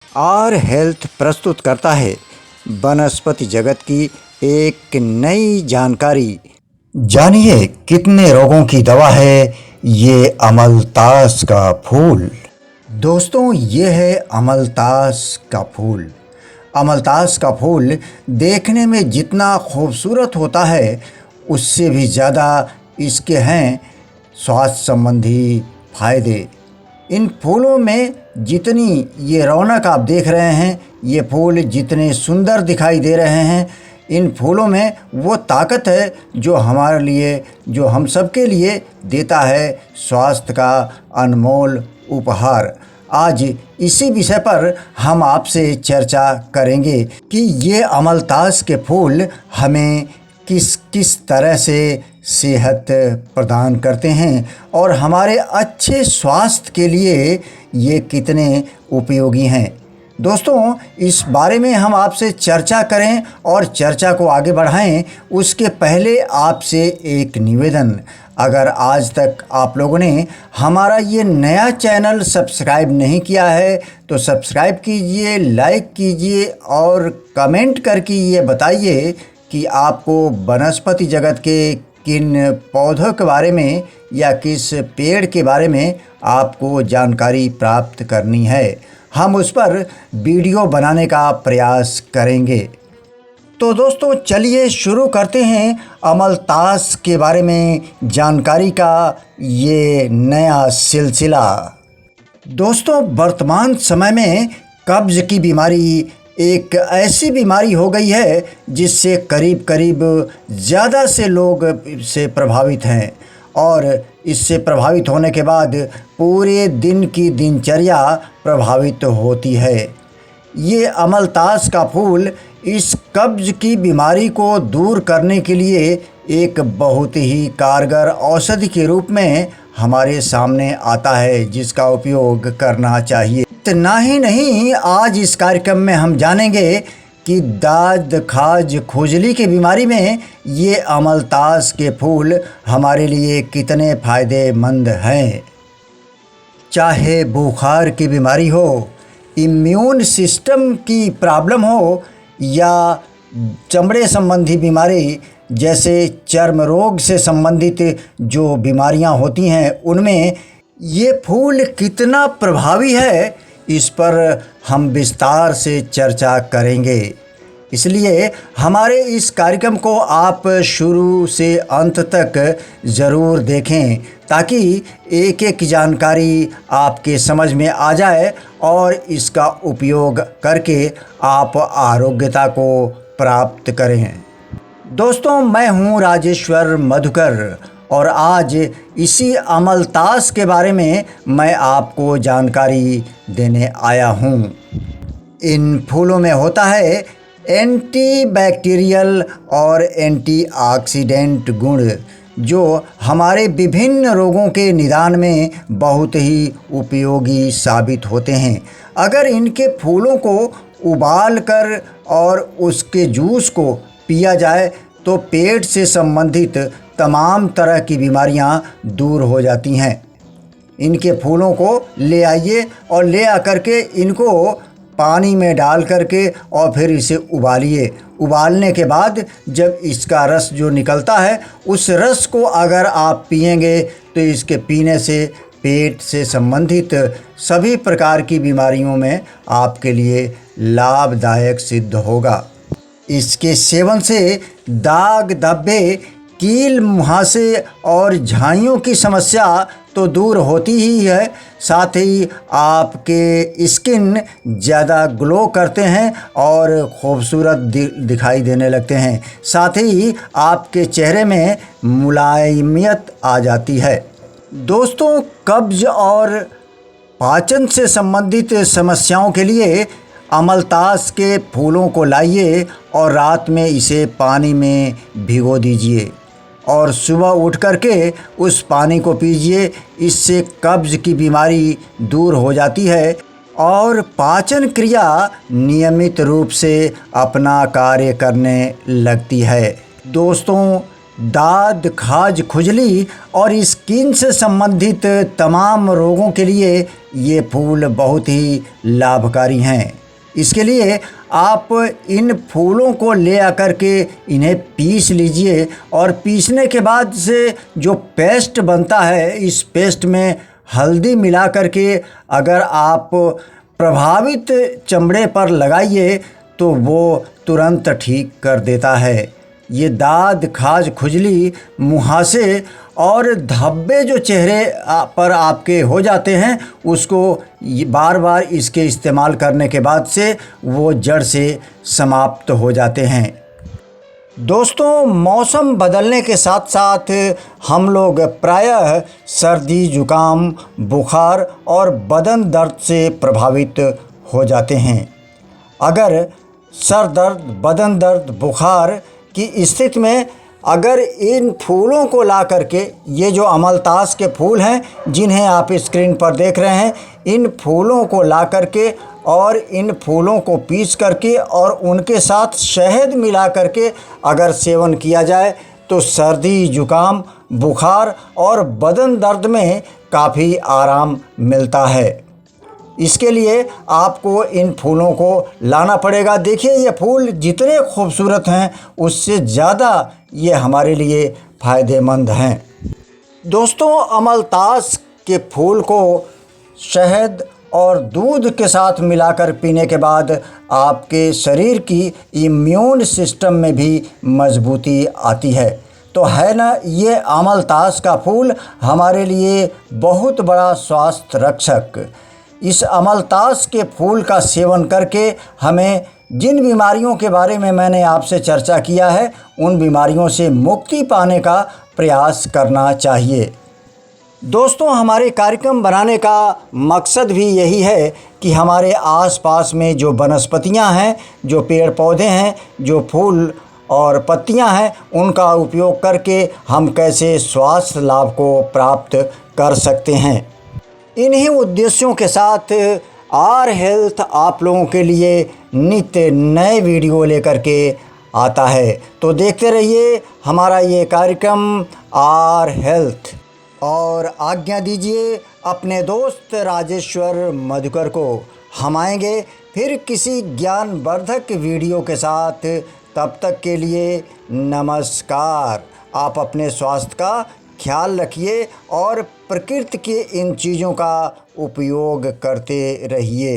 Our health प्रस्तुत करता है वनस्पति जगत की एक नई जानकारी। जानिए कितने रोगों की दवा है ये अमलतास का फूल। दोस्तों, ये है अमलतास का फूल। अमलतास का फूल देखने में जितना खूबसूरत होता है उससे भी ज़्यादा इसके हैं स्वास्थ्य संबंधी फायदे। इन फूलों में जितनी ये रौनक आप देख रहे हैं, ये फूल जितने सुंदर दिखाई दे रहे हैं, इन फूलों में वो ताकत है जो हमारे लिए, जो हम सबके लिए देता है स्वास्थ्य का अनमोल उपहार। आज इसी विषय पर हम आपसे चर्चा करेंगे कि ये अमलतास के फूल हमें किस किस तरह से सेहत प्रदान करते हैं और हमारे अच्छे स्वास्थ्य के लिए ये कितने उपयोगी हैं। दोस्तों, इस बारे में हम आपसे चर्चा करें और चर्चा को आगे बढ़ाएं उसके पहले आपसे एक निवेदन। अगर आज तक आप लोगों ने हमारा ये नया चैनल सब्सक्राइब नहीं किया है तो सब्सक्राइब कीजिए, लाइक कीजिए और कमेंट करके ये बताइए कि आपको वनस्पति जगत के किन पौधों के बारे में या किस पेड़ के बारे में आपको जानकारी प्राप्त करनी है। हम उस पर वीडियो बनाने का प्रयास करेंगे। तो दोस्तों, चलिए शुरू करते हैं अमलतास के बारे में जानकारी का ये नया सिलसिला। दोस्तों, वर्तमान समय में कब्ज़ की बीमारी एक ऐसी बीमारी हो गई है जिससे करीब करीब ज़्यादा से लोग से प्रभावित हैं और इससे प्रभावित होने के बाद पूरे दिन की दिनचर्या प्रभावित होती है। ये अमलतास का फूल इस कब्ज़ की बीमारी को दूर करने के लिए एक बहुत ही कारगर औषधि के रूप में हमारे सामने आता है जिसका उपयोग करना चाहिए। इतना ही नहीं, आज इस कार्यक्रम में हम जानेंगे कि दाद खाज खुजली की बीमारी में ये अमलतास के फूल हमारे लिए कितने फ़ायदेमंद हैं। चाहे बुखार की बीमारी हो, इम्यून सिस्टम की प्रॉब्लम हो या चमड़े संबंधी बीमारी जैसे चर्म रोग से संबंधित जो बीमारियां होती हैं, उनमें ये फूल कितना प्रभावी है इस पर हम विस्तार से चर्चा करेंगे। इसलिए हमारे इस कार्यक्रम को आप शुरू से अंत तक ज़रूर देखें ताकि एक एक जानकारी आपके समझ में आ जाए और इसका उपयोग करके आप आरोग्यता को प्राप्त करें। दोस्तों, मैं हूं राजेश्वर मधुकर और आज इसी अमलतास के बारे में मैं आपको जानकारी देने आया हूं। इन फूलों में होता है एंटीबैक्टीरियल और एंटीऑक्सीडेंट गुण जो हमारे विभिन्न रोगों के निदान में बहुत ही उपयोगी साबित होते हैं। अगर इनके फूलों को उबाल कर और उसके जूस को पिया जाए तो पेट से संबंधित तमाम तरह की बीमारियां दूर हो जाती हैं। इनके फूलों को ले आइए और ले आकर के इनको पानी में डाल करके और फिर इसे उबालिए। उबालने के बाद जब इसका रस जो निकलता है उस रस को अगर आप पिएंगे तो इसके पीने से पेट से संबंधित सभी प्रकार की बीमारियों में आपके लिए लाभदायक सिद्ध होगा। इसके सेवन से दाग धब्बे, कील मुहासे और झाइयों की समस्या तो दूर होती ही है, साथ ही आपके स्किन ज़्यादा ग्लो करते हैं और खूबसूरत दिखाई देने लगते हैं। साथ ही आपके चेहरे में मुलायमियत आ जाती है। दोस्तों, कब्ज़ और पाचन से संबंधित समस्याओं के लिए अमलतास के फूलों को लाइए और रात में इसे पानी में भिगो दीजिए और सुबह उठ करके उस पानी को पीजिए। इससे कब्ज़ की बीमारी दूर हो जाती है और पाचन क्रिया नियमित रूप से अपना कार्य करने लगती है। दोस्तों, दाद, खाज, खुजली और स्किन से संबंधित तमाम रोगों के लिए ये फूल बहुत ही लाभकारी हैं। इसके लिए आप इन फूलों को ले आकर के इन्हें पीस लीजिए और पीसने के बाद से जो पेस्ट बनता है, इस पेस्ट में हल्दी मिला करके अगर आप प्रभावित चमड़े पर लगाइए तो वो तुरंत ठीक कर देता है। ये दाद, खाज, खुजली, मुहासे और धब्बे जो चेहरे पर आपके हो जाते हैं, उसको बार बार इसके इस्तेमाल करने के बाद से वो जड़ से समाप्त हो जाते हैं। दोस्तों, मौसम बदलने के साथ साथ हम लोग प्रायः सर्दी, जुकाम, बुखार और बदन दर्द से प्रभावित हो जाते हैं। अगर सर दर्द, बदन दर्द, बुखार की स्थिति में अगर इन फूलों को ला करके, ये जो अमलतास के फूल हैं जिन्हें आप स्क्रीन पर देख रहे हैं, इन फूलों को ला करके और इन फूलों को पीस करके और उनके साथ शहद मिला करके अगर सेवन किया जाए तो सर्दी, जुकाम, बुखार और बदन दर्द में काफ़ी आराम मिलता है। इसके लिए आपको इन फूलों को लाना पड़ेगा। देखिए, ये फूल जितने खूबसूरत हैं उससे ज़्यादा ये हमारे लिए फ़ायदेमंद हैं। दोस्तों, अमलतास के फूल को शहद और दूध के साथ मिलाकर पीने के बाद आपके शरीर की इम्यून सिस्टम में भी मजबूती आती है। तो है ना, ये अमलतास का फूल हमारे लिए बहुत बड़ा स्वास्थ्य रक्षक। इस अमलतास के फूल का सेवन करके हमें जिन बीमारियों के बारे में मैंने आपसे चर्चा किया है, उन बीमारियों से मुक्ति पाने का प्रयास करना चाहिए। दोस्तों, हमारे कार्यक्रम बनाने का मकसद भी यही है कि हमारे आसपास में जो वनस्पतियां हैं, जो पेड़ पौधे हैं, जो फूल और पत्तियां हैं, उनका उपयोग करके हम कैसे स्वास्थ्य लाभ को प्राप्त कर सकते हैं। इन्हीं उद्देश्यों के साथ आर हेल्थ आप लोगों के लिए नित्य नए वीडियो लेकर के आता है। तो देखते रहिए हमारा ये कार्यक्रम आर हेल्थ। और आज्ञा दीजिए अपने दोस्त राजेश्वर मधुकर को। हम आएंगे फिर किसी ज्ञानवर्धक वीडियो के साथ। तब तक के लिए नमस्कार। आप अपने स्वास्थ्य का ख्याल रखिए और प्रकृति के इन चीज़ों का उपयोग करते रहिए।